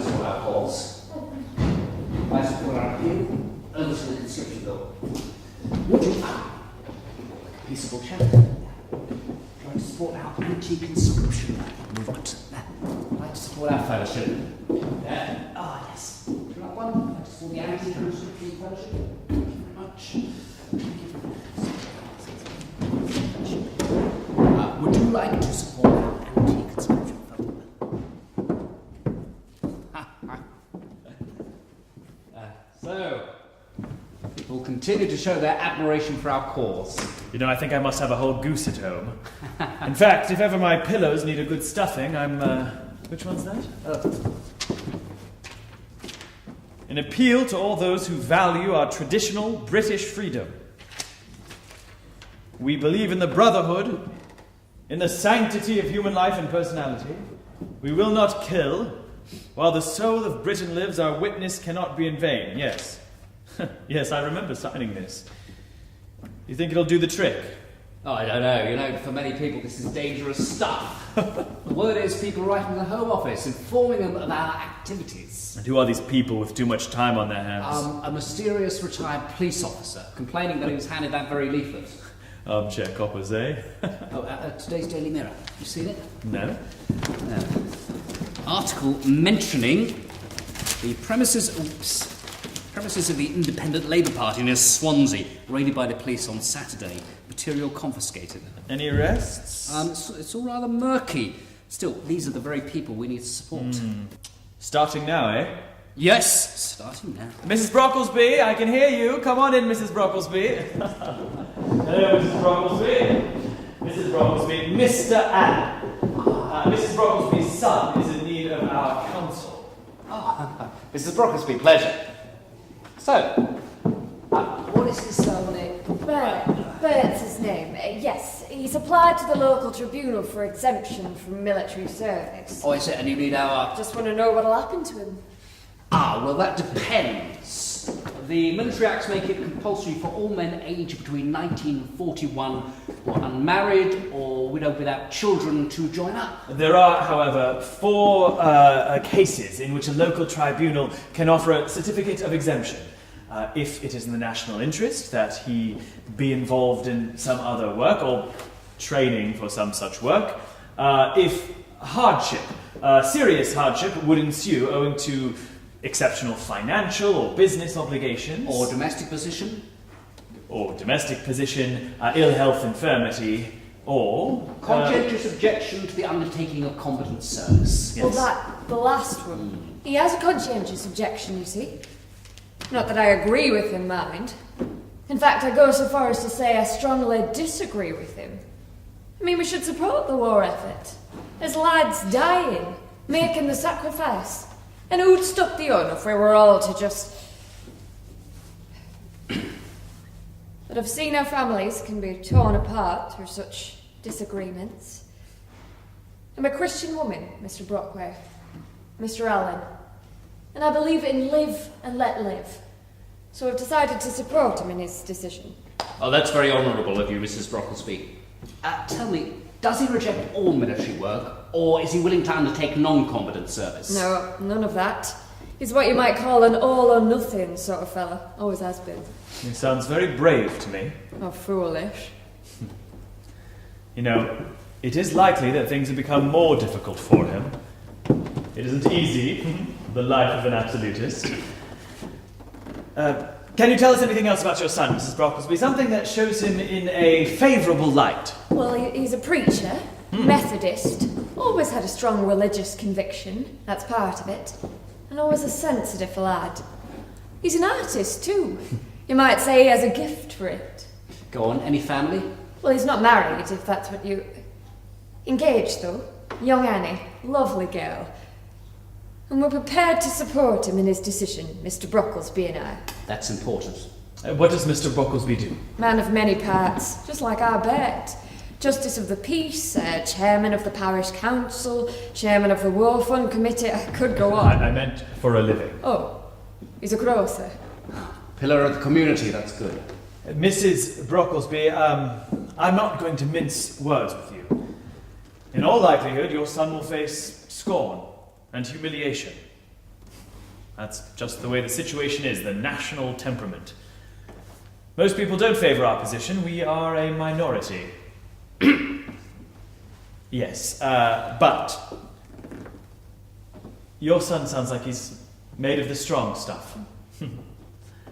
sort out halls. I support our appeal over to the conscription bill. Would you, peaceable chapter, try to support our anti-conscription movement? I'd like to support our fellowship. Yes. Would you like one? I'd like to support the anti-conscription fellowship. Thank you very much. Would you like to support our anti-conscription fellowship? So, people continue to show their admiration for our cause. You know, I think I must have a whole goose at home. In fact, if ever my pillows need a good stuffing, I'm, which one's that? An appeal to all those who value our traditional British freedom. We believe in the brotherhood, in the sanctity of human life and personality. We will not kill. While the soul of Britain lives, our witness cannot be in vain. Yes. Yes, I remember signing this. You think it'll do the trick? Oh, I don't know. You know, for many people, this is dangerous stuff. The word is people writing to the Home Office, informing them of our activities. And who are these people with too much time on their hands? A mysterious retired police officer, complaining that he was handed that very leaflet. Armchair coppers, eh? Today's Daily Mirror. You seen it? No. No. Article mentioning the premises of the Independent Labour Party near Swansea, raided by the police on Saturday. Material confiscated. Any arrests? It's all rather murky. Still, these are the very people we need to support. Starting now, eh? Yes, starting now. Mrs. Brocklesby, I can hear you. Come on in, Mrs. Brocklesby. Hello, Mrs. Brocklesby. Mrs. Brocklesby, Mr. Allen. Mrs. Brocklesby's son is in need of our counsel. Mrs. Brocklesby, pleasure. So, what is his surname? Bert's his name. Yes, he's applied to the local tribunal for exemption from military service. Oh, is it? And you need our... Just want to know what'll happen to him. Well, that depends. The military acts make it compulsory for all men aged between 19 and 41 or unmarried or widowed without children to join up. There are, however, 4 cases in which a local tribunal can offer a certificate of exemption. If it is in the national interest that he be involved in some other work or training for some such work. If hardship, serious hardship would ensue owing to exceptional financial or business obligations. Or domestic position. Ill health, infirmity, or... conscientious objection to the undertaking of combatant service. Yes. Well, the last one. He has a conscientious objection, you see. Not that I agree with him, mind. In fact, I go so far as to say I strongly disagree with him. I mean, we should support the war effort. There's lads dying, making the sacrifice. And who'd stop the un if we were all to just... But I've seen how families can be torn apart through such disagreements. I'm a Christian woman, Mr. Brockway, Mr. Allen, and I believe in live and let live. So I've decided to support him in his decision. Oh, that's very honourable of you, Mrs. Brocklesby. Tell me, does he reject all military work, or is he willing to undertake non-combatant service? No, none of that. He's what you might call an all-or-nothing sort of fella. Always has been. He sounds very brave to me. Or foolish. You know, it is likely that things have become more difficult for him. It isn't easy, the life of an absolutist. Can you tell us anything else about your son, Mrs. Brocklesby? Something that shows him in a favourable light. Well, he's a preacher, Methodist, always had a strong religious conviction, that's part of it, and always a sensitive lad. He's an artist, too. You might say he has a gift for it. Go on, any family? Well, he's not married, if that's what you... Engaged, though. Young Annie, lovely girl. And we're prepared to support him in his decision, Mr. Brocklesby and I. That's important. What does Mr. Brocklesby do? Man of many parts, just like our Bert. Justice of the Peace, chairman of the parish council, chairman of the War Fund Committee. I could go on. I meant for a living. Oh, he's a grocer. Pillar of the community, that's good. Mrs. Brocklesby, I'm not going to mince words with you. In all likelihood, your son will face scorn and humiliation. That's just the way the situation is, the national temperament. Most people don't favour our position. We are a minority. Yes, but your son sounds like he's made of the strong stuff.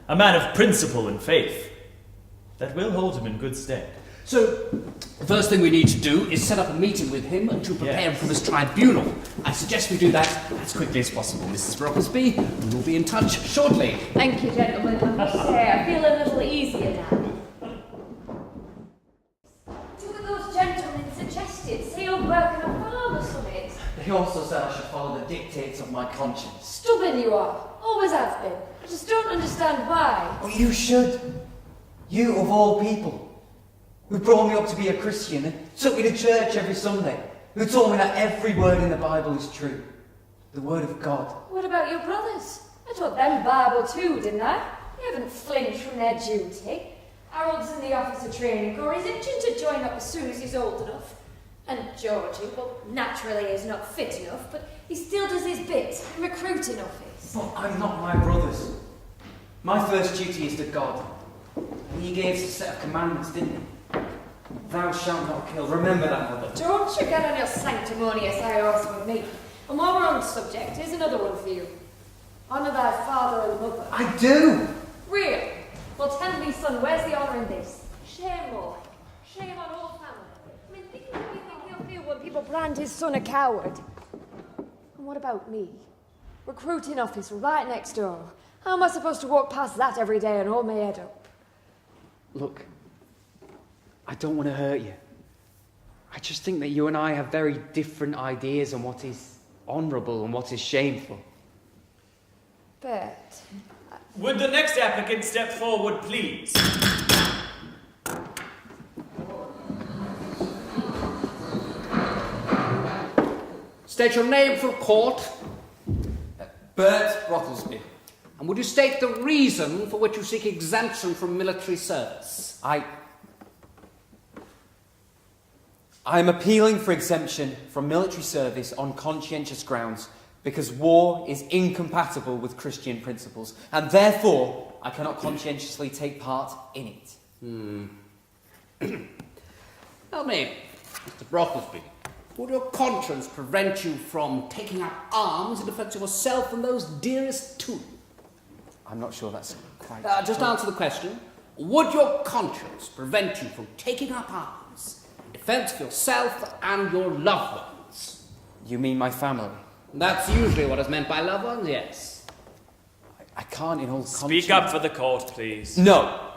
A man of principle and faith. That will hold him in good stead. So, the first thing we need to do is set up a meeting with him to prepare him for this tribunal. I suggest we do that as quickly as possible, Mrs. Brocklesby, and we'll be in touch shortly. Thank you, gentlemen. I must say, I feel a little easier now. Two of those gentlemen suggested, say, you'll work in a farm or something. They also said I should follow the dictates of my conscience. Stubborn you are. Always have been. I just don't understand why. Oh, you should. You, of all people, who brought me up to be a Christian and took me to church every Sunday, who told me that every word in the Bible is true. The word of God. What about your brothers? I taught them Bible too, didn't I? They haven't flinched from their duty. Harold's in the officer training corps. He's itching to join up as soon as he's old enough. And Georgie, well, naturally is not fit enough, but he still does his bit in recruiting office. But I'm not my brothers. My first duty is to God. And he gave us a set of commandments, didn't he? Thou shalt not kill. Remember that, mother. Don't you get on your sanctimonious high horse with me. And while we're on the subject, here's another one for you. Honour thy father and mother. I do! Really? Well, tell me, son, where's the honour in this? Shame, boy. Shame on all family. I mean, think of what you think he'll feel when people brand his son a coward. And what about me? Recruiting office right next door. How am I supposed to walk past that every day and hold my head up? Look, I don't want to hurt you. I just think that you and I have very different ideas on what is honourable and what is shameful. But... Would the next applicant step forward, please? State your name for court. Bert Brocklesby. And would you state the reason for which you seek exemption from military service? I'm appealing for exemption from military service on conscientious grounds because war is incompatible with Christian principles, and therefore I cannot conscientiously take part in it. Tell me, Mr. Brocklesby, would your conscience prevent you from taking up arms in defence of yourself and those dearest to you? I'm not sure that's quite... Just answer the question. Would your conscience prevent you from taking up arms in defence of yourself and your loved ones? You mean my family? That's usually what is meant by loved ones, yes. I can't in all conscience... Speak up for the court, please. No!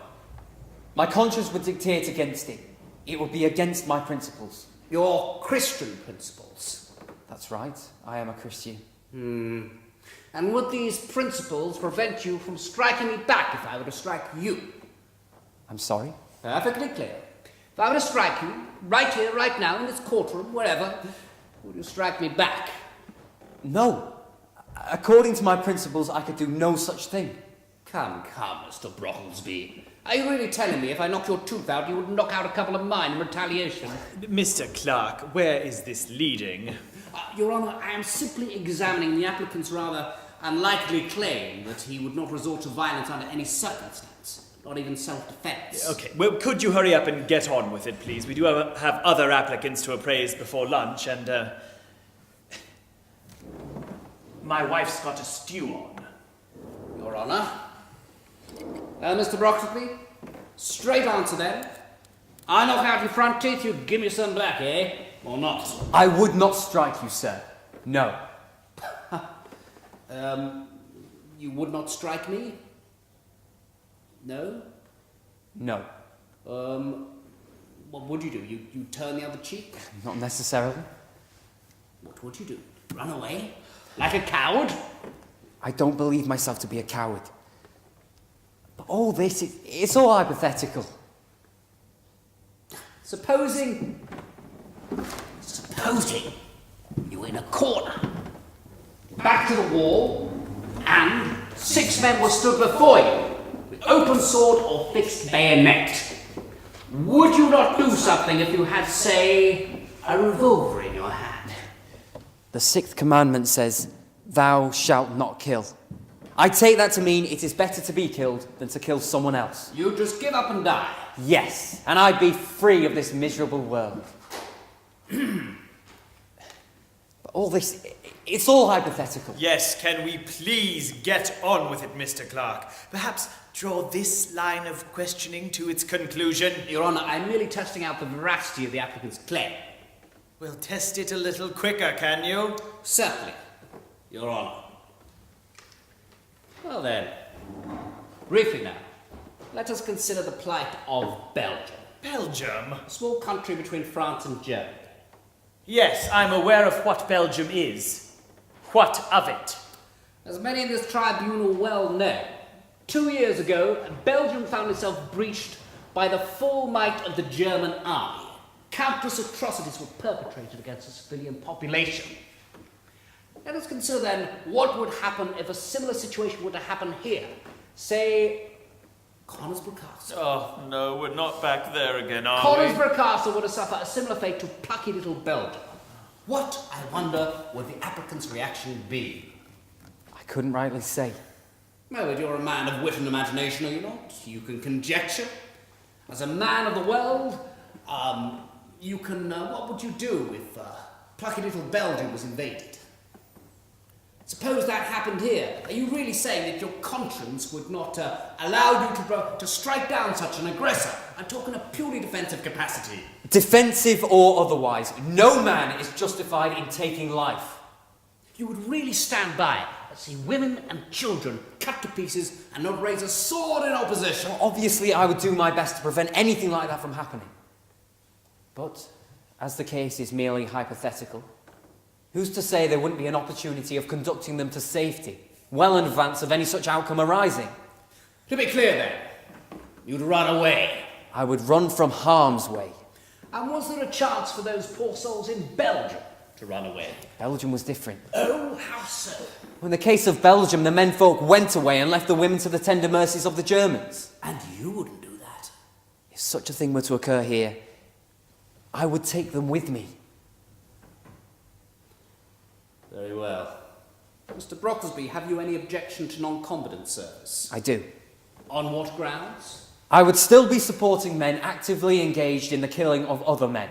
My conscience would dictate against it. It would be against my principles. Your Christian principles? That's right. I am a Christian. And would these principles prevent you from striking me back if I were to strike you? I'm sorry? Perfectly clear. If I were to strike you, right here, right now, in this courtroom, wherever, would you strike me back? No. According to my principles, I could do no such thing. Come, Mr. Brocklesby. Are you really telling me if I knocked your tooth out, you would knock out a couple of mine in retaliation? Mr. Clark, where is this leading? Your Honour, I am simply examining the applicant's rather unlikely claim that he would not resort to violence under any circumstance, not even self-defence. Okay, well, could you hurry up and get on with it, please? We do have other applicants to appraise before lunch, and, my wife's got a stew on. Your Honour. Mr. Brocklesby, straight answer then. I knock out your front teeth, you give me some back, eh? Or not? I would not strike you, sir. No. You would not strike me? No? No. What would you do? You turn the other cheek? Not necessarily. What would you do? Run away? Like a coward? I don't believe myself to be a coward. But all this, it's all hypothetical. Supposing you were in a corner, back to the wall, and 6 men were stood before you, with open sword or fixed bayonet. Would you not do something if you had, say, a revolver in your hand? The 6th commandment says, thou shalt not kill. I take that to mean it is better to be killed than to kill someone else. You just give up and die. Yes, and I'd be free of this miserable world. But all this, it's all hypothetical. Yes, can we please get on with it, Mr. Clark? Perhaps draw this line of questioning to its conclusion. Your Honour, I'm merely testing out the veracity of the applicant's claim. Well, test it a little quicker, can you? Certainly, Your Honour. Well then, briefly now, let us consider the plight of Belgium. Belgium? A small country between France and Germany. Yes, I'm aware of what Belgium is. What of it? As many in this tribunal well know, 2 years ago, Belgium found itself breached by the full might of the German army. Countless atrocities were perpetrated against the civilian population. Let us consider then what would happen if a similar situation were to happen here. Say, Conisbrough Castle. Oh, no, we're not back there again, are Conisbrough Castle were to suffer a similar fate to plucky little Belgium. What, I wonder, would the applicant's reaction be? I couldn't rightly say. Well, but you're a man of wit and imagination, are you not? You can conjecture. As a man of the world, you can, what would you do if plucky little Belgium was invaded? Suppose that happened here. Are you really saying that your conscience would not allow you to strike down such an aggressor? I'm talking a purely defensive capacity. Defensive or otherwise, no man is justified in taking life. You would really stand by and see women and children cut to pieces and not raise a sword in opposition? Well, obviously, I would do my best to prevent anything like that from happening. But, as the case is merely hypothetical, who's to say there wouldn't be an opportunity of conducting them to safety, well in advance of any such outcome arising? To be clear then, you'd run away. I would run from harm's way. And was there a chance for those poor souls in Belgium to run away? Belgium was different. Oh, how so? In the case of Belgium, the menfolk went away and left the women to the tender mercies of the Germans. And you wouldn't do that? If such a thing were to occur here, I would take them with me. Very well. Mr. Brocklesby, have you any objection to non-combatant service? I do. On what grounds? I would still be supporting men actively engaged in the killing of other men.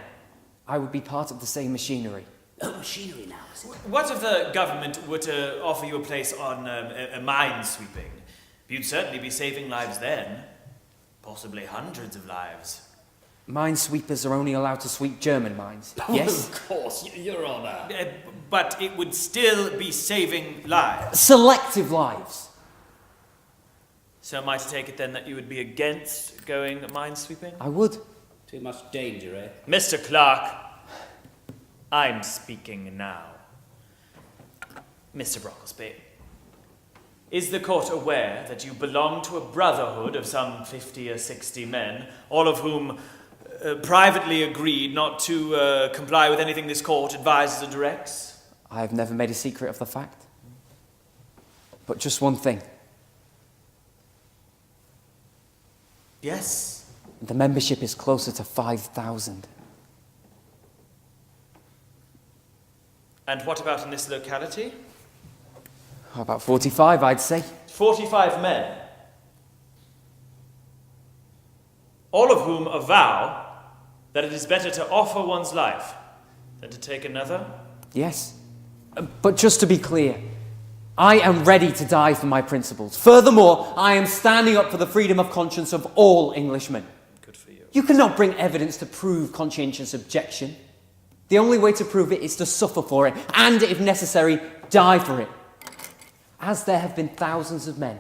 I would be part of the same machinery. Oh, machinery now, is it? What if the government were to offer you a place on a mine sweeping? You'd certainly be saving lives then. Possibly hundreds of lives. Minesweepers are only allowed to sweep German mines. Yes? Of course, Your Honour. But it would still be saving lives. Selective lives. So am I to take it then that you would be against going minesweeping? I would. Too much danger, eh? Mr. Clark, I'm speaking now. Mr. Brocklesby, is the court aware that you belong to a brotherhood of some 50 or 60 men, all of whom privately agreed not to comply with anything this court advises or directs? I have never made a secret of the fact. But just one thing. Yes? The membership is closer to 5,000. And what about in this locality? About 45, I'd say. 45 men. All of whom avow that it is better to offer one's life than to take another? Yes. But just to be clear, I am ready to die for my principles. Furthermore, I am standing up for the freedom of conscience of all Englishmen. Good for you. You cannot bring evidence to prove conscientious objection. The only way to prove it is to suffer for it, and if necessary, die for it. As there have been thousands of men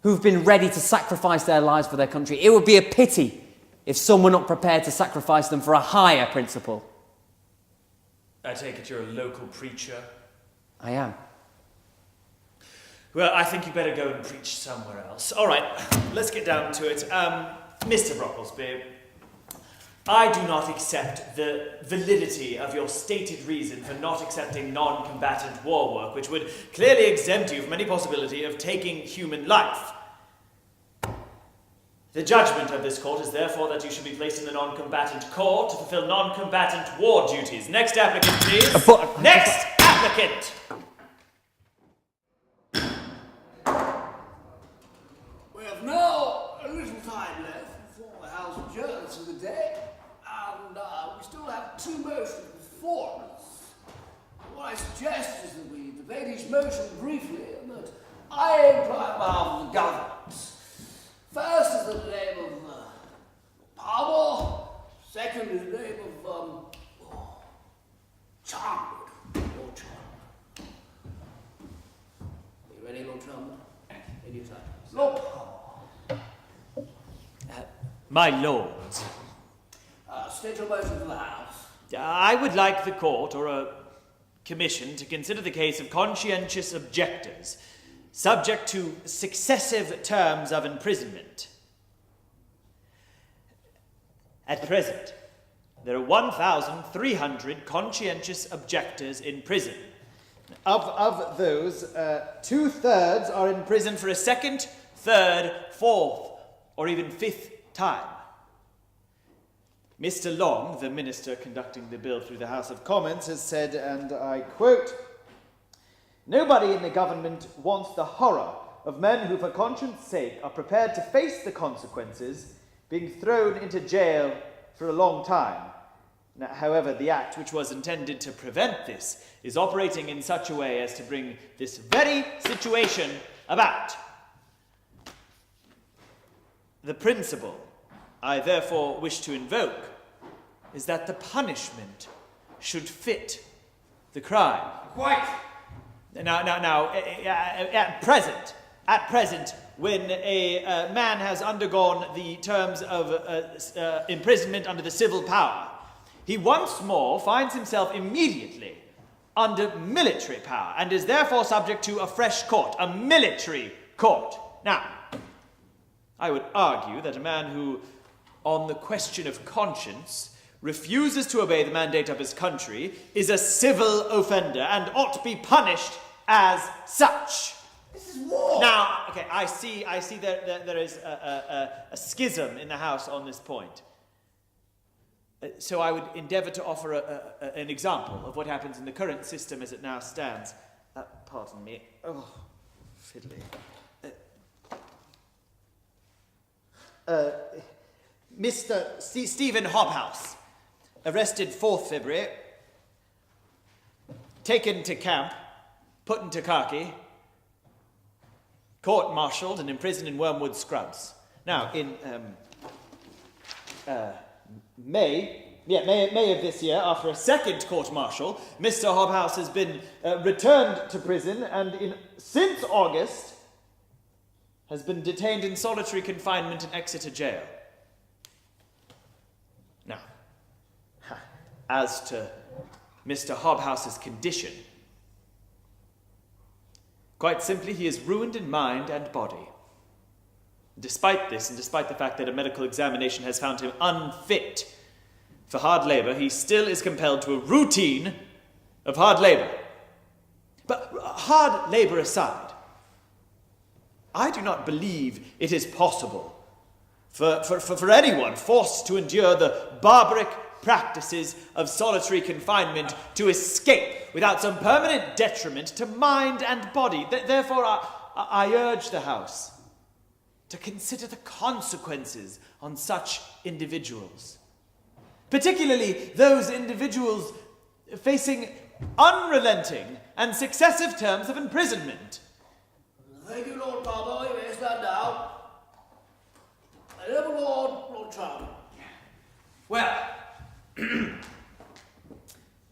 who've been ready to sacrifice their lives for their country, it would be a pity if some were not prepared to sacrifice them for a higher principle. I take it you're a local preacher? I am. Well, I think you better go and preach somewhere else. All right, let's get down to it. Mr. Brocklesby, I do not accept the validity of your stated reason for not accepting non-combatant war work, which would clearly exempt you from any possibility of taking human life. The judgment of this court is therefore that you should be placed in the non-combatant corps to fulfill non-combatant war duties. Next applicant, please. Next applicant! two motions before us. What I suggest is that we debate each motion briefly, and that I aim to on behalf of the government. First is the name of Powell. Second is the name of Charmwood. Lord Charmwood. Are you ready, Lord Charmwood? In your time. Lord Powell. My lords, State your motion to the House. I would like the court or a commission to consider the case of conscientious objectors, subject to successive terms of imprisonment. At present, there are 1,300 conscientious objectors in prison. Of those, 2/3 are in prison for a second, third, fourth, or even fifth time. Mr. Long, the minister conducting the bill through the House of Commons, has said, and I quote, "Nobody in the government wants the horror of men who for conscience sake are prepared to face the consequences being thrown into jail for a long time. Now, however, the act which was intended to prevent this is operating in such a way as to bring this very situation about. The principle I therefore wish to invoke is that the punishment should fit the crime." Quite. Now, at present, when a man has undergone the terms of imprisonment under the civil power, he once more finds himself immediately under military power and is therefore subject to a fresh court, a military court. Now, I would argue that a man who, on the question of conscience, refuses to obey the mandate of his country is a civil offender and ought to be punished as such. This is war. Now, okay, I see there is a schism in the House on this point. So I would endeavour to offer an example of what happens in the current system as it now stands. Pardon me. Oh, fiddly. Mr. Stephen Hobhouse, arrested 4th February, taken to camp, put into khaki, court-martialed and imprisoned in Wormwood Scrubs. Now, in May of this year, after a second court-martial, Mr. Hobhouse has been returned to prison and since August has been detained in solitary confinement in Exeter Jail. Now, as to Mr. Hobhouse's condition, quite simply, he is ruined in mind and body. Despite this, and despite the fact that a medical examination has found him unfit for hard labour, he still is compelled to a routine of hard labour. But hard labour aside, I do not believe it is possible for anyone forced to endure the barbaric practices of solitary confinement to escape without some permanent detriment to mind and body. Therefore, I urge the House to consider the consequences on such individuals, particularly those individuals facing unrelenting and successive terms of imprisonment. Thank you, Lord Palmer. You may stand down. Lord Charmwood. Well,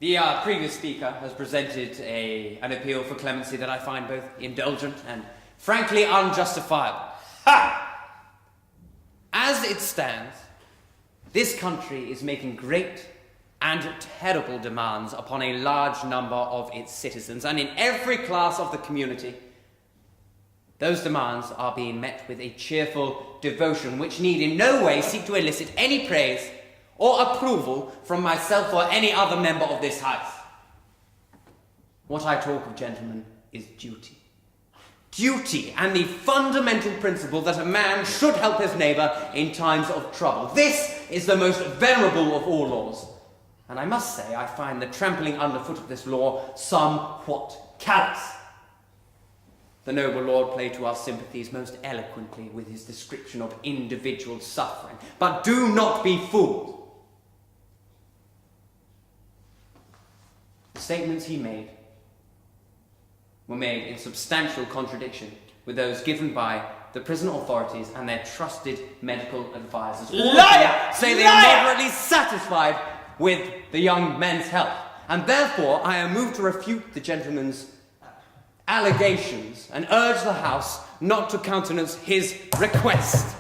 the previous speaker has presented an appeal for clemency that I find both indulgent and frankly unjustifiable. Ha! As it stands, this country is making great and terrible demands upon a large number of its citizens, and in every class of the community, those demands are being met with a cheerful devotion which need in no way seek to elicit any praise or approval from myself or any other member of this House. What I talk of, gentlemen, is duty. Duty, and the fundamental principle that a man should help his neighbour in times of trouble. This is the most venerable of all laws, and I must say I find the trampling underfoot of this law somewhat callous. The noble lord played to our sympathies most eloquently with his description of individual suffering. But do not be fooled. statements he made were made in substantial contradiction with those given by the prison authorities and their trusted medical advisors. Liar! Say they are moderately satisfied with the young men's health, and therefore I am moved to refute the gentleman's allegations and urge the House not to countenance his request.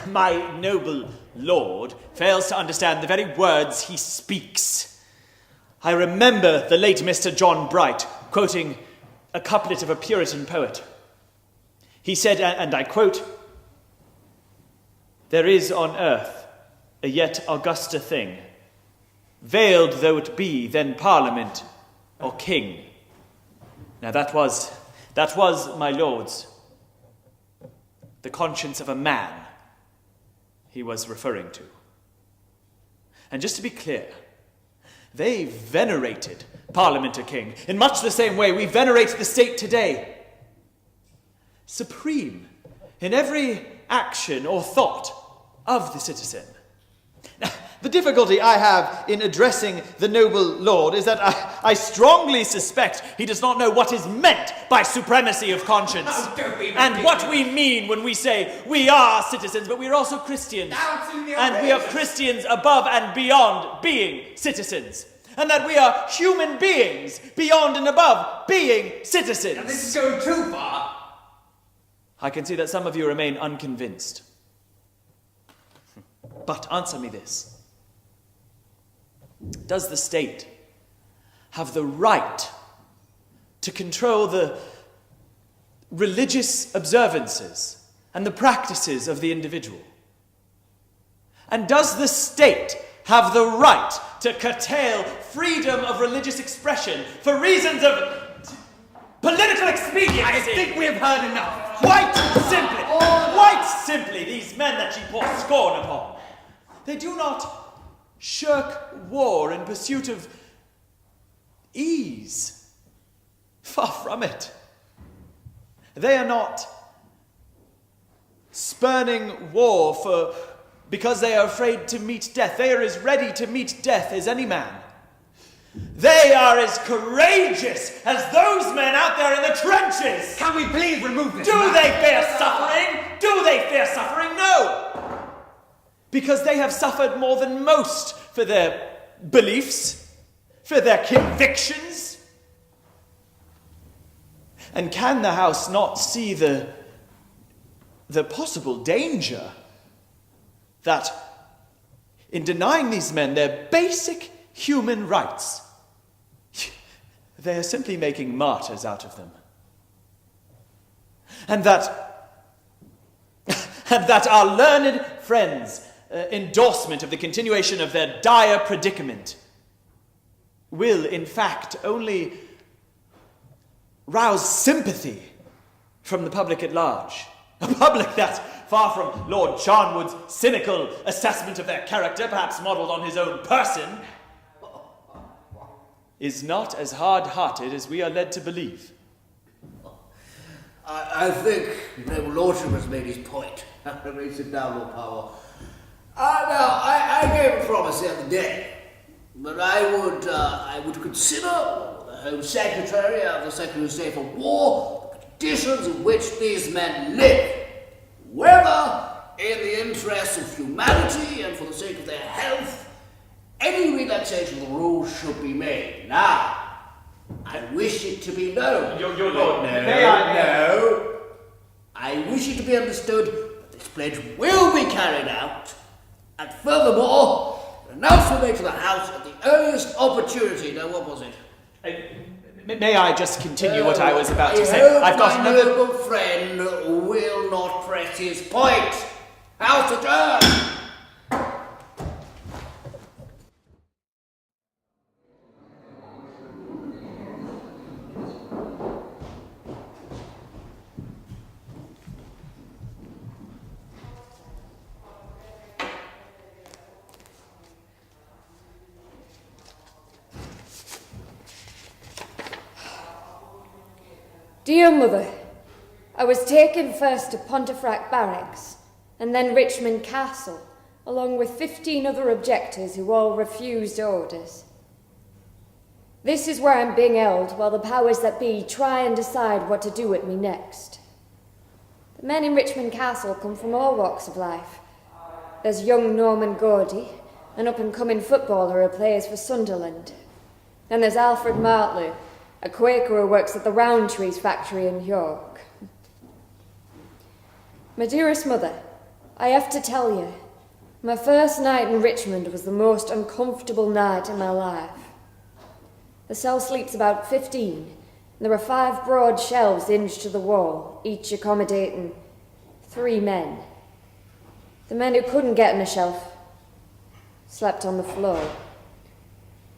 My noble lord fails to understand the very words he speaks. I remember the late Mr. John Bright quoting a couplet of a Puritan poet. He said, and I quote, "There is on earth a yet auguster thing, veiled though it be then Parliament or King." Now that was, my lords, the conscience of a man he was referring to. And just to be clear, they venerated Parliament or King in much the same way we venerate the state today. Supreme in every action or thought of the citizen. Now, the difficulty I have in addressing the noble lord is that I strongly suspect he does not know what is meant by supremacy of conscience. Oh, don't be and ridiculous. what we mean when we say we are citizens, but we are also Christians. And we are Christians above and beyond being citizens. And that we are human beings beyond and above being citizens. Now, this is going too far. I can see that some of you remain unconvinced. But answer me this. Does the state have the right to control the religious observances and the practices of the individual? And does the state have the right to curtail freedom of religious expression for reasons of political expediency? I think we have heard enough. Quite simply, these men that ye pour scorn upon, they do not shirk war in pursuit of ease. Far from it. They are not spurning war because they are afraid to meet death. They are as ready to meet death as any man. They are as courageous as those men out there in the trenches. Can we please remove this? Do they fear suffering? Do they fear suffering? No. Because they have suffered more than most for their beliefs, for their convictions. And can the House not see the possible danger that in denying these men their basic human rights, they are simply making martyrs out of them? And that our learned friends' endorsement of the continuation of their dire predicament will, in fact, only rouse sympathy from the public at large. A public that, far from Lord Charnwood's cynical assessment of their character, perhaps modelled on his own person, is not as hard-hearted as we are led to believe. I think their lordship has made his point. Let me sit down, Lord Powell. Now, I gave a promise the other day that I would consider the Home Secretary and the Secretary of State for War the conditions in which these men live, whether in the interests of humanity and for the sake of their health, any relaxation of the rules should be made. Now, I wish it to be known. Your lord, No. I wish it to be understood that this pledge will be carried out, and furthermore, an announcement made to the House at the earliest opportunity. Now, what was it? May I just continue what I was about to say? I've got another. My noble friend will not press his point. House adjourned. Dear Mother, I was taken first to Pontefract Barracks, and then Richmond Castle, along with 15 other objectors who all refused orders. This is where I'm being held while the powers that be try and decide what to do with me next. The men in Richmond Castle come from all walks of life. There's young Norman Gordy, an up-and-coming footballer who plays for Sunderland. Then there's Alfred Martlew, a Quaker who works at the Roundtrees factory in York. My dearest mother, I have to tell you, my first night in Richmond was the most uncomfortable night in my life. The cell sleeps about 15, and there are 5 broad shelves hinged to the wall, each accommodating 3 men. The men who couldn't get on a shelf slept on the floor.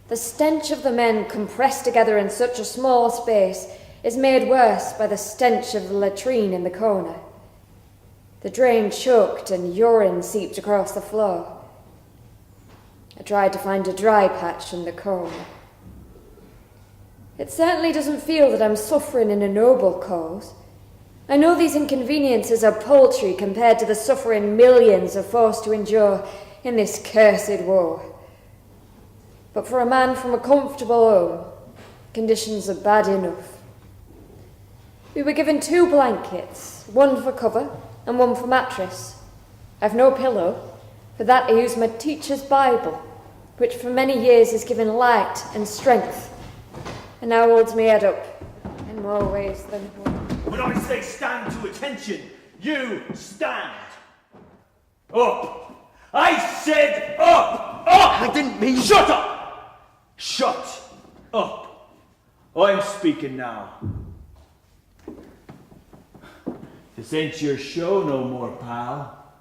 The stench of the men compressed together in such a small space is made worse by the stench of the latrine in the corner. The drain choked and urine seeped across the floor. I tried to find a dry patch in the corner. It certainly doesn't feel that I'm suffering in a noble cause. I know these inconveniences are paltry compared to the suffering millions are forced to endure in this cursed war. But for a man from a comfortable home, conditions are bad enough. We were given 2 blankets, one for cover and one for mattress. I've no pillow. For that I use my teacher's Bible, which for many years has given light and strength, and now holds me head up in more ways than one. When I say stand to attention, you stand. Up. I said up! Up! I didn't mean... Shut up! Shut up. I'm speaking now. This ain't your show no more, pal.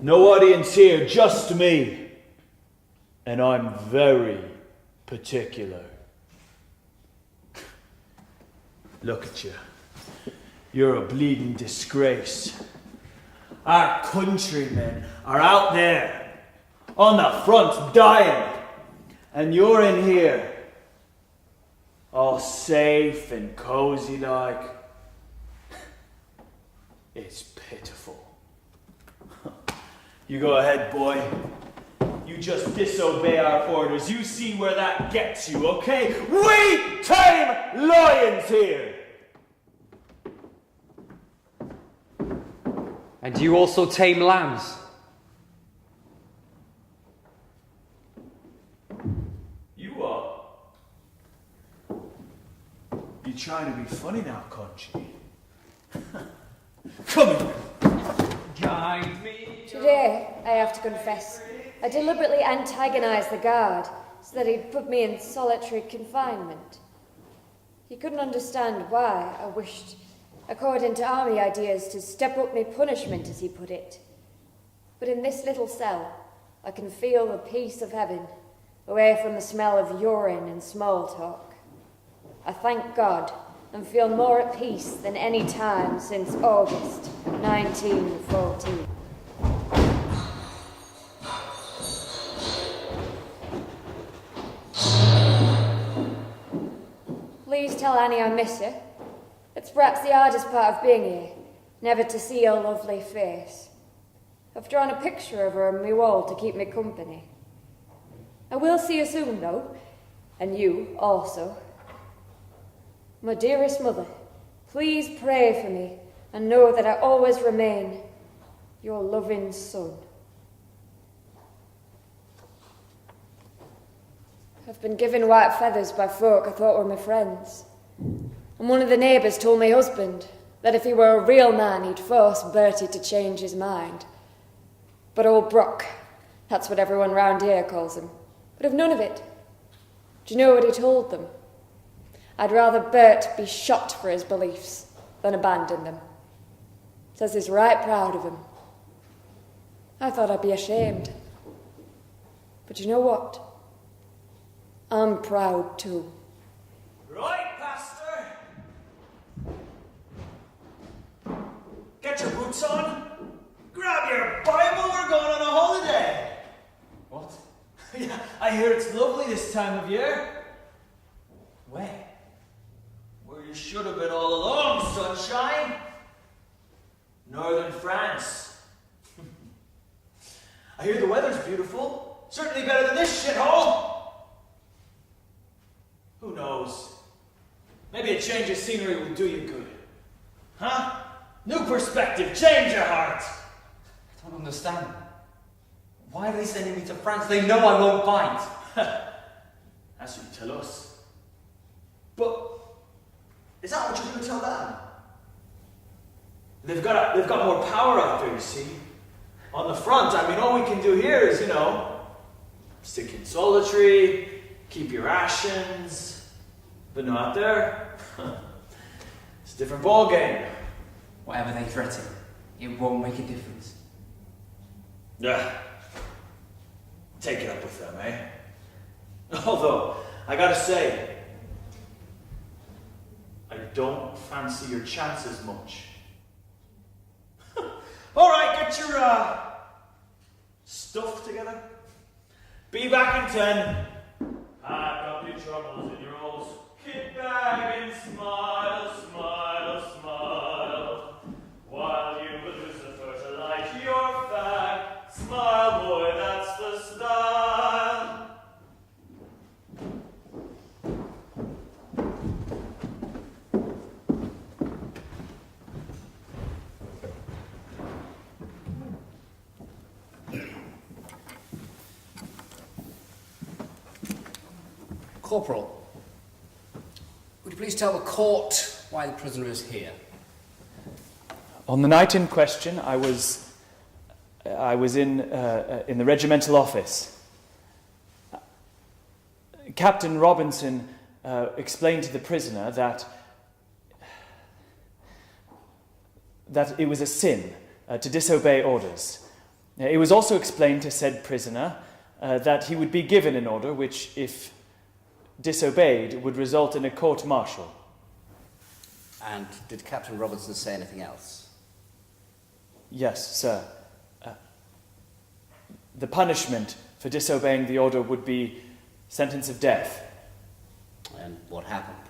No audience here, just me. And I'm very particular. Look at you. You're a bleeding disgrace. Our countrymen are out there, on the front, dying. And you're in here, all safe and cozy like. It's pitiful. You go ahead, boy. You just disobey our orders. You see where that gets you, okay? We tame lions here! And you also tame lambs. You are. You trying to be funny now, Conchi? Come here. Guide me. Today, I have to confess, I deliberately antagonized the guard so that he'd put me in solitary confinement. He couldn't understand why I wished, according to army ideas, to step up my punishment, as he put it. But in this little cell, I can feel the peace of heaven, away from the smell of urine and small talk. I thank God and feel more at peace than any time since August 1914. Please tell Annie I miss her. It's perhaps the hardest part of being here, never to see her lovely face. I've drawn a picture of her on my wall to keep me company. I will see her soon, though, and you also. My dearest mother, please pray for me and know that I always remain your loving son. I've been given white feathers by folk I thought were my friends. And one of the neighbours told my husband that if he were a real man, he'd force Bertie to change his mind. But old Brock, that's what everyone round here calls him, would have none of it. Do you know what he told them? I'd rather Bert be shot for his beliefs than abandon them. Says he's right proud of him. I thought I'd be ashamed. But you know what? I'm proud too. Right, Pastor. Get your boots on. Grab your Bible, we're going on a holiday. What? Yeah, I hear it's lovely this time of year. Where? Where you should have been all along, sunshine. Northern France. I hear the weather's beautiful. Certainly better than this shithole. Who knows? Maybe a change of scenery will do you good. Huh? New perspective, change your heart. I don't understand. Why are they sending me to France? They know I won't bite. That's what you tell us. But is that what you're going to tell them? They've got more power out there, you see. On the front, I mean, all we can do here is, stick in solitary, keep your rations. But no, out there, it's a different ball game. Whatever they threaten, it won't make a difference. Yeah. Take it up with them, eh? Although, I gotta say, I don't fancy your chances much. Alright, get your stuff together. Be back in 10. Pack up your troubles in your old kit bag and smile, smile, smile. While you will Lucifer to light your fag. Smile, boy, that's the style. Corporal, would you please tell the court why the prisoner is here? On the night in question, I was in the regimental office. Captain Robinson explained to the prisoner that it was a sin to disobey orders. It was also explained to said prisoner that he would be given an order which, if disobeyed, would result in a court-martial. And did Captain Robinson say anything else? Yes, sir. The punishment for disobeying the order would be sentence of death. And what happened?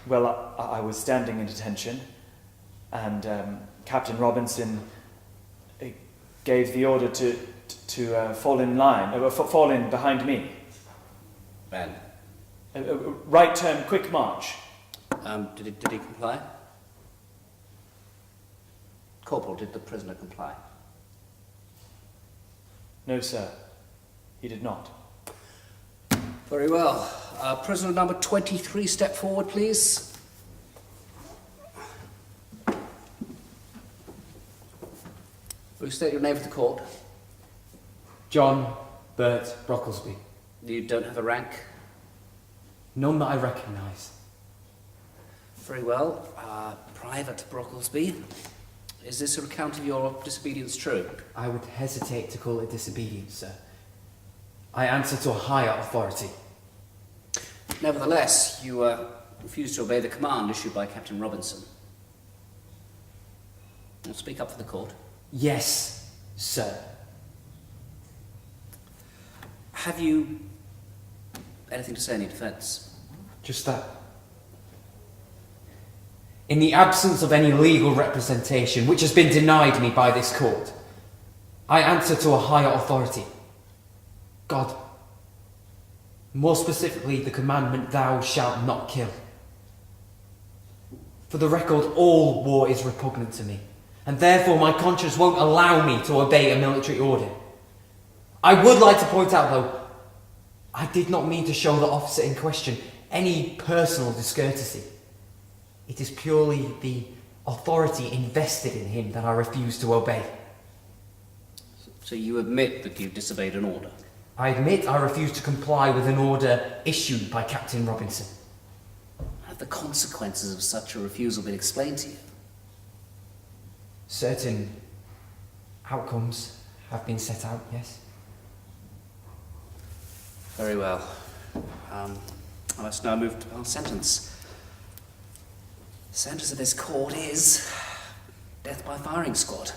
Well, I was standing in detention, and Captain Robinson gave the order to fall in line, fall in behind me. Ben? Right turn, quick march. Did he comply? Corporal, did the prisoner comply? No, sir. He did not. Very well. Prisoner number 23, step forward, please. Will you state your name for the court? John Burt Brocklesby. You don't have a rank? None that I recognise. Very well. Private Brocklesby. Is this an account of your disobedience true? I would hesitate to call it disobedience, sir. I answer to a higher authority. Nevertheless, you refused to obey the command issued by Captain Robinson. Now speak up for the court. Yes, sir. Have you anything to say in your defence? Just that. In the absence of any legal representation which has been denied me by this court, I answer to a higher authority. God. More specifically, the commandment, thou shalt not kill. For the record, all war is repugnant to me, and therefore my conscience won't allow me to obey a military order. I would like to point out, though, I did not mean to show the officer in question any personal discourtesy. It is purely the authority invested in him that I refuse to obey. So you admit that you disobeyed an order? I admit I refuse to comply with an order issued by Captain Robinson. Have the consequences of such a refusal been explained to you? Certain outcomes have been set out, yes. Very well. Let's now move to our sentence. The sentence of this court is death by firing squad.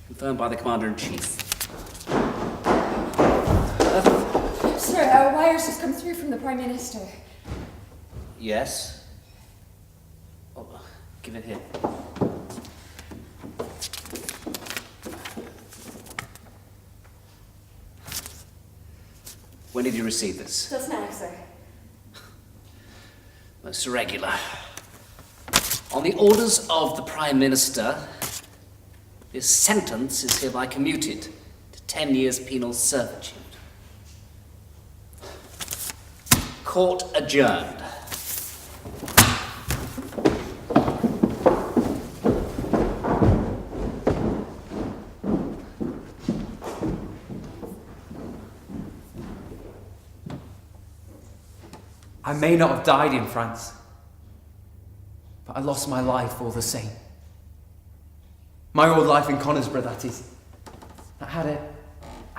Confirmed by the Commander-in-Chief. Sir, our wires has come through from the Prime Minister. Yes? Oh, give it here. When did you receive this? Just now, sir. Most irregular. On the orders of the Prime Minister, this sentence is hereby commuted to 10 years penal servitude. Court adjourned. I may not have died in France, but I lost my life all the same. My old life in Conisbrough, that is. I had a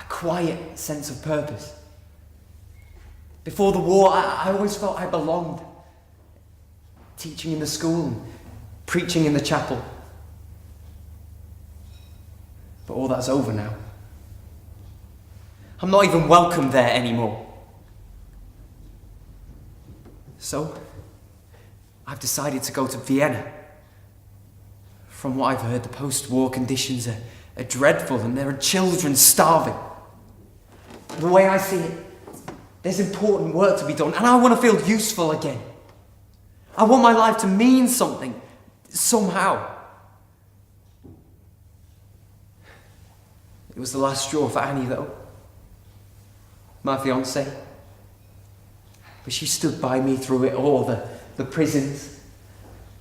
quiet sense of purpose. Before the war, I always felt I belonged. Teaching in the school and preaching in the chapel. But all that's over now. I'm not even welcome there anymore. So, I've decided to go to Vienna. From what I've heard, the post-war conditions are dreadful and there are children starving. The way I see it, there's important work to be done and I want to feel useful again. I want my life to mean something, somehow. It was the last straw for Annie, though. My fiancée. But she stood by me through it all, the prisons,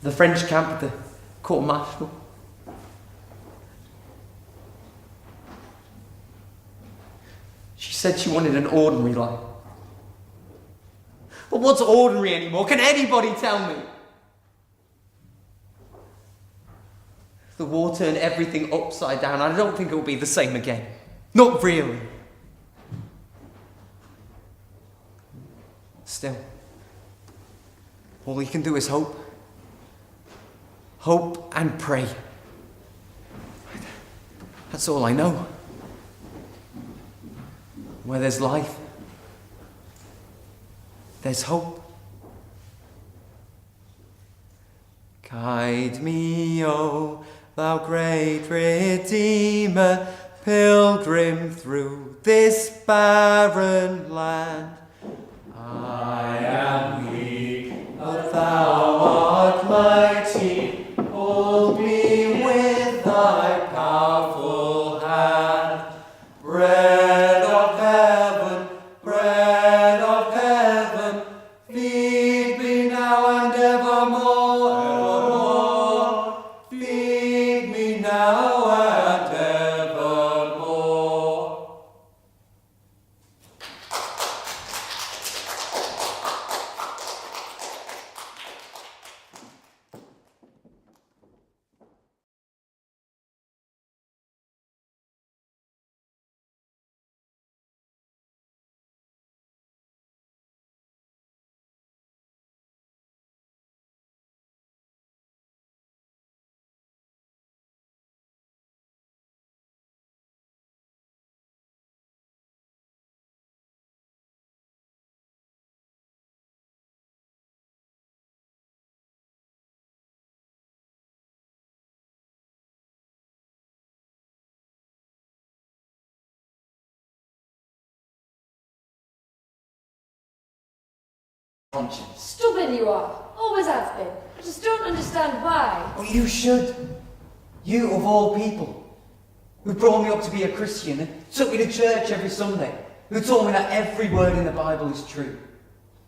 the French camp, the court martial. She said she wanted an ordinary life. But what's ordinary anymore? Can anybody tell me? The war turned everything upside down. I don't think it will be the same again. Not really. Still, all you can do is hope. Hope and pray. That's all I know. Where there's life, there's hope. Guide me, O thou great Redeemer, pilgrim through this barren land. I am weak, but thou art mighty. Hold me with thy powerful hand. Bread of heaven, feed me now and evermore, evermore. Feed me now and evermore. Conscience. Stubborn you are. Always have been. I just don't understand why. Oh, you should. You, of all people, who brought me up to be a Christian and took me to church every Sunday, who told me that every word in the Bible is true.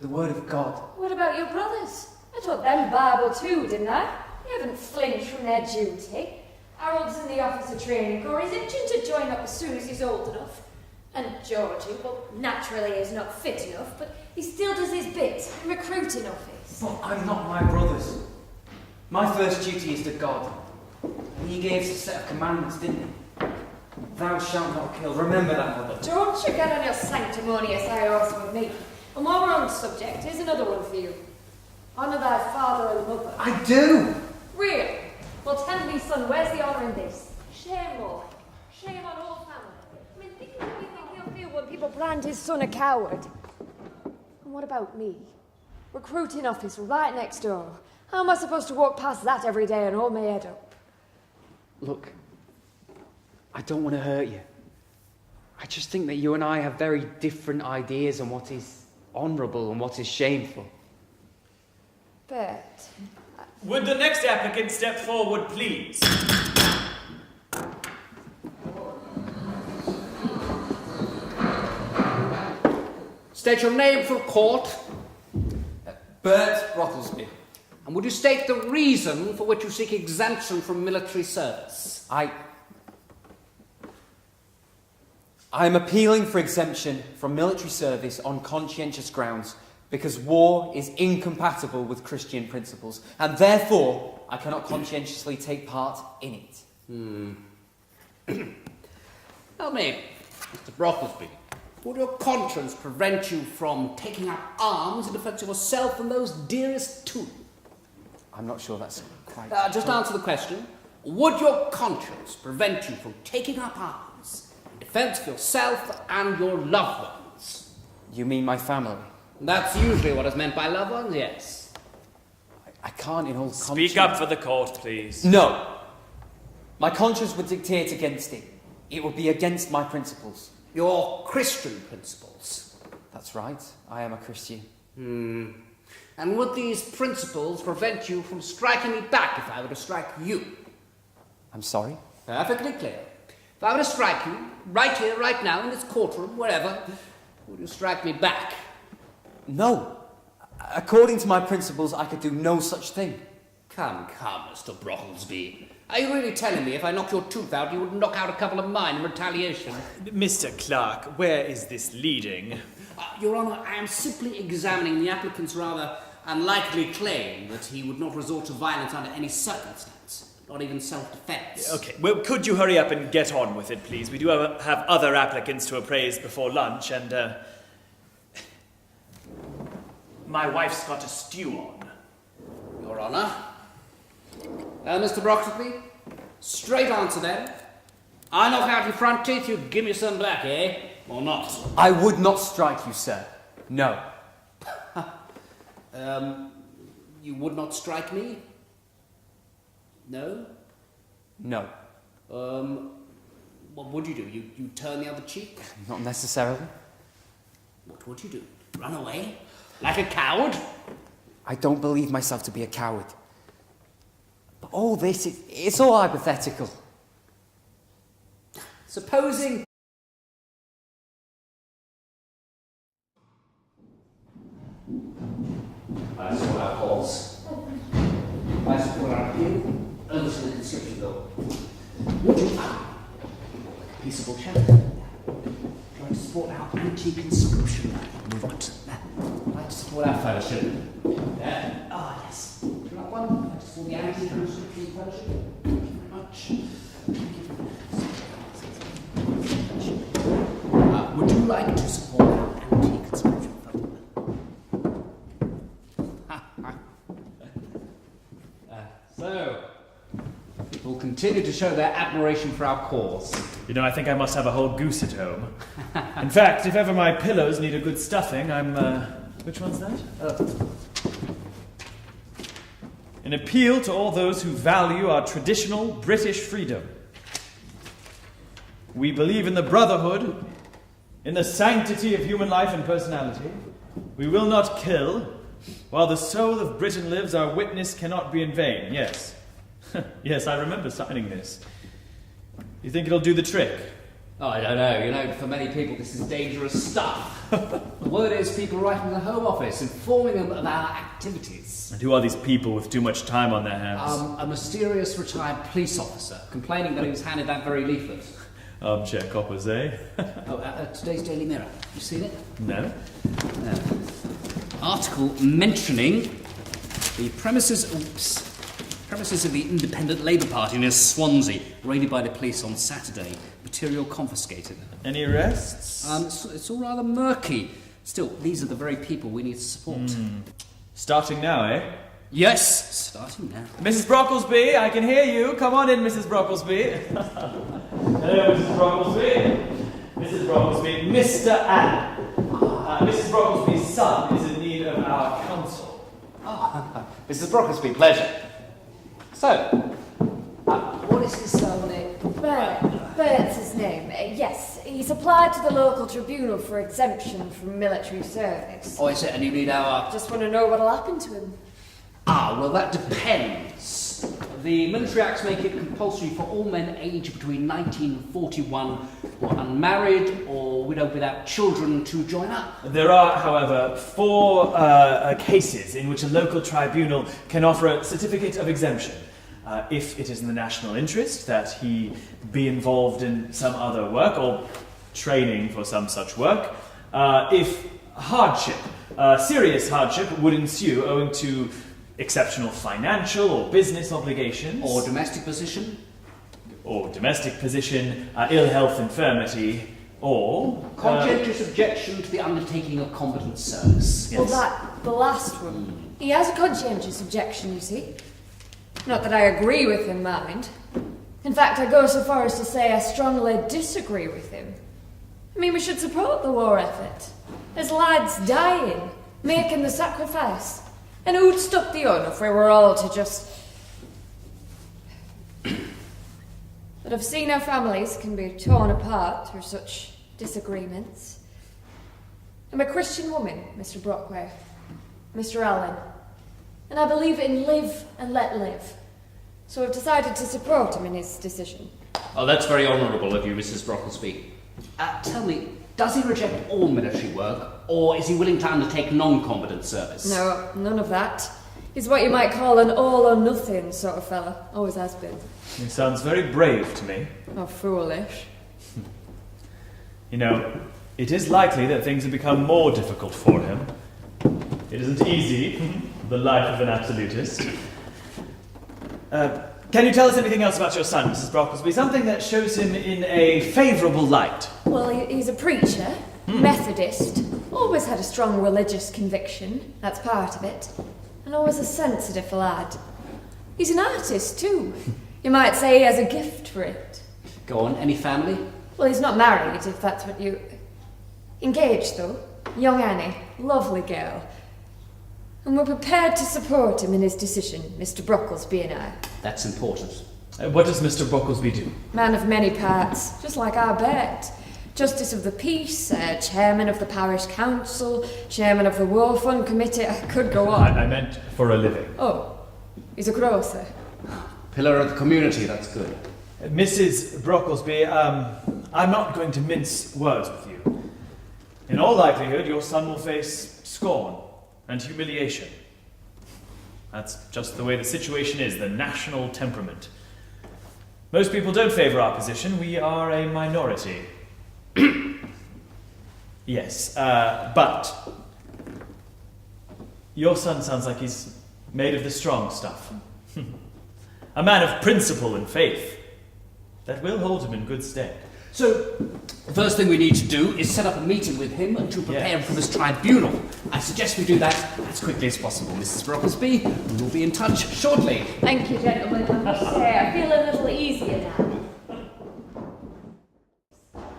The word of God. What about your brothers? I taught them Bible too, didn't I? They haven't flinched from their duty. Harold's in the officer training corps. He's itching to join up as soon as he's old enough. And Georgie, well, naturally is not fit enough, but he still does his bit in recruiting office. But I'm not my brothers. My first duty is to God. And he gave us a set of commandments, didn't he? Thou shalt not kill. Remember that, mother. Don't you get on your sanctimonious high horse with me. And while we're on the subject, here's another one for you. Honour thy father and mother. I do! Really? Well, tell me, son, where's the honour in this? Shame, Lord. Shame on all family. I mean, think of everything he'll feel when people brand his son a coward. And what about me? Recruiting office right next door. How am I supposed to walk past that every day and hold my head up? Look, I don't want to hurt you. I just think that you and I have very different ideas on what is honourable and what is shameful. But... Would the next applicant step forward, please? State your name for court. Bert Brocklesby. And would you state the reason for which you seek exemption from military service? I'm appealing for exemption from military service on conscientious grounds because war is incompatible with Christian principles, and therefore I cannot conscientiously take part in it. Tell me, Mr. Brocklesby, would your conscience prevent you from taking up arms in defence of yourself and those dearest to you? I'm not sure that's quite... Just answer the question. Would your conscience prevent you from taking up arms in defence of yourself and your loved ones? You mean my family? That's usually what is meant by loved ones, yes. I can't in all conscience... Speak up for the court, please. No. My conscience would dictate against it. It would be against my principles. Your Christian principles? That's right. I am a Christian. And would these principles prevent you from striking me back if I were to strike you? I'm sorry? Perfectly clear. If I were to strike you, right here, right now, in this courtroom, wherever, would you strike me back? No. According to my principles, I could do no such thing. Come, Mr. Brocklesby. Are you really telling me if I knocked your tooth out, you would knock out a couple of mine in retaliation? Mr. Clark, where is this leading? Your Honour, I am simply examining the applicant's rather unlikely claim that he would not resort to violence under any circumstance, not even self-defence. Okay, well, could you hurry up and get on with it, please? We do have other applicants to appraise before lunch, and, my wife's got a stew on. Your Honour. Mr. Brocklesby, straight answer then. I knock out your front teeth, you give me some back, eh? Or not? I would not strike you, sir. No. You would not strike me? No? No. What would you do? You turn the other cheek? Not necessarily. What would you do? Run away? Like a coward? I don't believe myself to be a coward. But all this, it's all hypothetical. Supposing... I support our cause. I support our appeal. Understand the description though. Would you, peaceable champion, try to support our anti-conscription? Move on to that. I'd like to support our fellowship. There. Ah, yes. Would you like one? I'd like to support the anti-conscription fellowship. Thank you very much. Would you like to support our anti-conscription fellowship? So, people continue to show their admiration for our cause. You know, I think I must have a whole goose at home. In fact, if ever my pillows need a good stuffing, I'm, which one's that? An appeal to all those who value our traditional British freedom. We believe in the brotherhood, in the sanctity of human life and personality. We will not kill. While the soul of Britain lives, our witness cannot be in vain. Yes. Yes, I remember signing this. You think it'll do the trick? Oh, I don't know. You know, for many people, this is dangerous stuff. The word is people writing to the Home Office, informing them of our activities. And who are these people with too much time on their hands? A mysterious retired police officer, complaining that he was handed that very leaflet. Armchair coppers, eh? Today's Daily Mirror. You seen it? No. No. Article mentioning the premises of the Independent Labour Party near Swansea, raided by the police on Saturday. Material confiscated. Any arrests? It's all rather murky. Still, these are the very people we need to support. Starting now, eh? Yes, starting now. Mrs. Brocklesby, I can hear you. Come on in, Mrs. Brocklesby. Hello, Mrs. Brocklesby. Mrs. Brocklesby, Mr. Allen. Mrs. Brocklesby's son is in need of our counsel. Mrs. Brocklesby, pleasure. So, what is his name? Bert. Bert's his name. Yes, he's applied to the local tribunal for exemption from military service. Oh, is it? And you need our... Just want to know what'll happen to him. Ah, well, that depends. The military acts make it compulsory for all men aged between 19 and 41 who are unmarried or widowed without children to join up. There are, however, 4 cases in which a local tribunal can offer a certificate of exemption. If it is in the national interest that he be involved in some other work or training for some such work, if hardship, serious hardship would ensue owing to exceptional financial or business obligations, Or domestic position. Ill health, infirmity, or Conscientious objection to the undertaking of combatant service. Yes. Well, the last one. He has a conscientious objection, you see. Not that I agree with him, mind. In fact, I go so far as to say I strongly disagree with him. I mean, we should support the war effort. There's lads dying, making the sacrifice. And who'd stop the un if we were all to just... But I've seen how families can be torn apart through such disagreements. I'm a Christian woman, Mr. Brockway, Mr. Allen, and I believe in live and let live. So I've decided to support him in his decision. Oh, that's very honourable of you, Mrs. Brocklesby. Tell me, does he reject all military work, or is he willing to undertake non-combatant service? No, none of that. He's what you might call an all-or-nothing sort of fella. Always has been. He sounds very brave to me. Or foolish. You know, it is likely that things have become more difficult for him. It isn't easy, the life of an absolutist. Can you tell us anything else about your son, Mrs. Brocklesby? Something that shows him in a favourable light. Well, he's a preacher, Methodist, always had a strong religious conviction, that's part of it, and always a sensitive lad. He's an artist, too. You might say he has a gift for it. Go on, any family? Well, he's not married, if that's what you... Engaged, though. Young Annie, lovely girl. And we're prepared to support him in his decision, Mr. Brocklesby and I. That's important. What does Mr. Brocklesby do? Man of many parts, just like our Bert. Justice of the Peace, chairman of the parish council, chairman of the War Fund Committee. I could go on. I meant for a living. Oh, he's a grocer. Pillar of the community, that's good. Mrs. Brocklesby, I'm not going to mince words with you. In all likelihood, your son will face scorn and humiliation. That's just the way the situation is, the national temperament. Most people don't favour our position. We are a minority. Yes, but your son sounds like he's made of the strong stuff. A man of principle and faith. That will hold him in good stead. So, the first thing we need to do is set up a meeting with him to prepare him for this tribunal. I suggest we do that as quickly as possible, Mrs. Brocklesby. We'll be in touch shortly. Thank you, gentlemen. I must say, I feel a little easier now.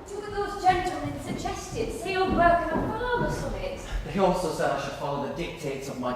Two of those gentlemen suggested say old work on a farm or something. He also said I should follow the dictates of my